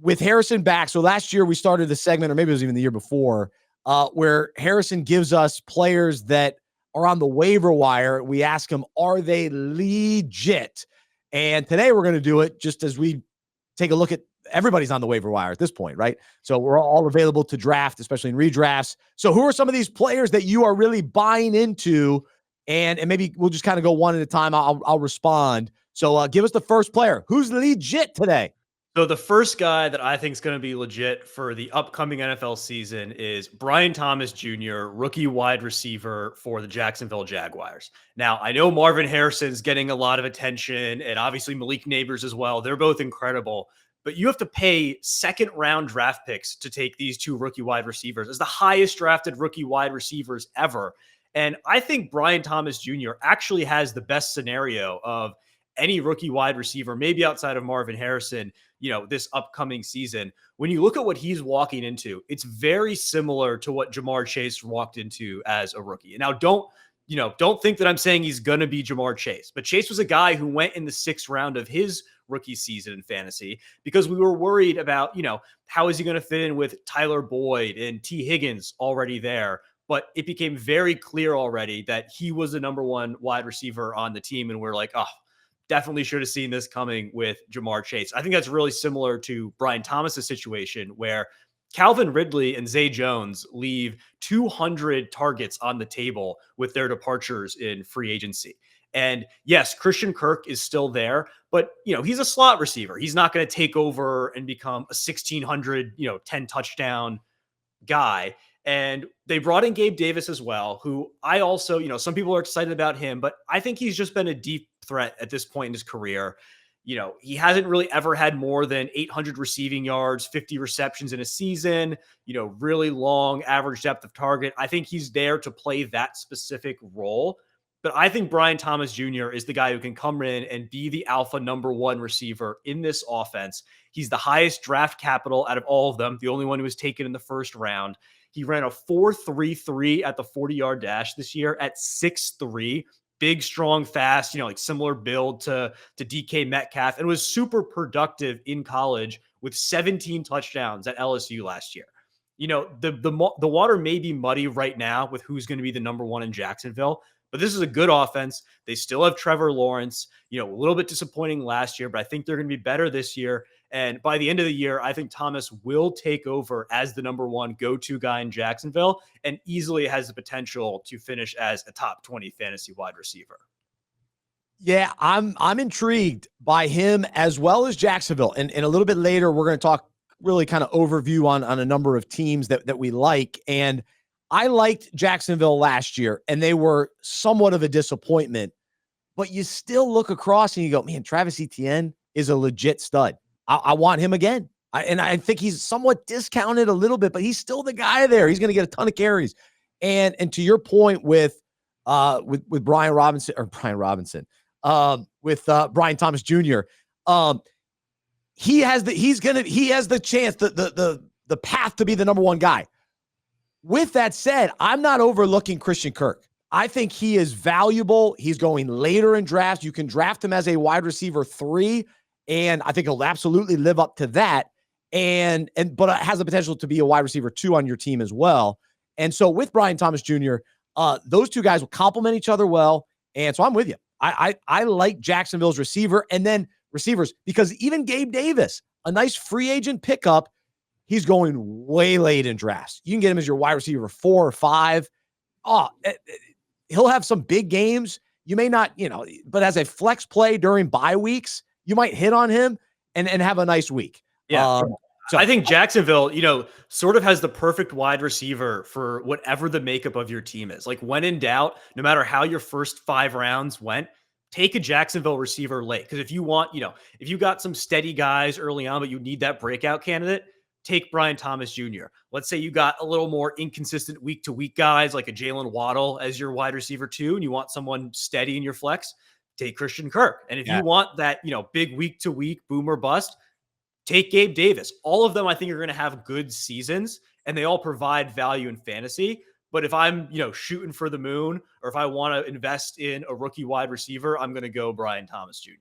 with Harrison back, so last year we started the segment, or maybe it was even the year before, where Harrison gives us players that are on the waiver wire. We ask them, are they legit? And today we're going to do it just as we take a look at everybody's on the waiver wire at this point, right? So we're all available to draft, especially in redrafts. So who are some of these players that you are really buying into? And maybe we'll just kind of go one at a time. I'll respond. So give us the first player. Who's legit today? So the first guy that I think is going to be legit for the upcoming NFL season is Brian Thomas Jr., rookie wide receiver for the Jacksonville Jaguars. Now, I know Marvin Harrison's getting a lot of attention, and obviously Malik Neighbors as well. They're both incredible. But you have to pay second-round draft picks to take these two rookie wide receivers as the highest drafted rookie wide receivers ever. And I think Brian Thomas Jr. actually has the best scenario of any rookie wide receiver, maybe outside of Marvin Harrison, this upcoming season. When you look at what he's walking into, it's very similar to what Jamar Chase walked into as a rookie. And now don't think that I'm saying he's going to be Jamar Chase, but Chase was a guy who went in the 6th round of his rookie season in fantasy because we were worried about, how is he going to fit in with Tyler Boyd and T. Higgins already there? But it became very clear already that he was the number one wide receiver on the team. And we're like, oh, definitely should have seen this coming with Jamar Chase. I think that's really similar to Brian Thomas's situation where Calvin Ridley and Zay Jones leave 200 targets on the table with their departures in free agency. And yes, Christian Kirk is still there, but he's a slot receiver. He's not going to take over and become a 1,600, 10 touchdown guy. And they brought in Gabe Davis as well, who I also, some people are excited about him, but I think he's just been a deep threat at this point in his career. He hasn't really ever had more than 800 receiving yards, 50 receptions in a season, really long average depth of target. I think he's there to play that specific role. But I think Brian Thomas Jr. is the guy who can come in and be the alpha number one receiver in this offense. He's the highest draft capital out of all of them, the only one who was taken in the first round. He ran a 4.33 at the 40-yard dash this year at 6'3", big, strong, fast, similar build to DK Metcalf, and was super productive in college with 17 touchdowns at LSU last year. The water may be muddy right now with who's going to be the number one in Jacksonville, but this is a good offense. They still have Trevor Lawrence, a little bit disappointing last year, but I think they're going to be better this year. And by the end of the year, I think Thomas will take over as the number one go-to guy in Jacksonville and easily has the potential to finish as a top 20 fantasy wide receiver. Yeah, I'm intrigued by him as well as Jacksonville. And a little bit later, we're going to talk really kind of overview on a number of teams that we like. And I liked Jacksonville last year, and they were somewhat of a disappointment. But you still look across and you go, man, Travis Etienne is a legit stud. I want him again. I think he's somewhat discounted a little bit, but he's still the guy there. He's going to get a ton of carries. And to your point with Brian Thomas Jr., he has the chance, the path to be the number one guy. With that said, I'm not overlooking Christian Kirk. I think he is valuable. He's going later in drafts. You can draft him as a wide receiver 3. And I think he'll absolutely live up to that. But it has the potential to be a wide receiver 2 on your team as well. And so with Brian Thomas Jr., those two guys will complement each other well. And so I'm with you. I like Jacksonville's receiver and then receivers because even Gabe Davis, a nice free agent pickup, he's going way late in drafts. You can get him as your wide receiver 4 or 5. He'll have some big games. You may not, but as a flex play during bye weeks, you might hit on him and have a nice week. Yeah. So I think Jacksonville, sort of has the perfect wide receiver for whatever the makeup of your team is. Like when in doubt, no matter how your first 5 rounds went, take a Jacksonville receiver late. Because if you want, if you got some steady guys early on, but you need that breakout candidate, take Brian Thomas Jr. Let's say you got a little more inconsistent week-to-week guys like a Jalen Waddle as your wide receiver 2, and you want someone steady in your flex, take Christian Kirk. And if you want that, big week-to-week boom or bust, take Gabe Davis. All of them, I think, are going to have good seasons, and they all provide value in fantasy. But if I'm, shooting for the moon, or if I want to invest in a rookie wide receiver, I'm going to go Brian Thomas Jr.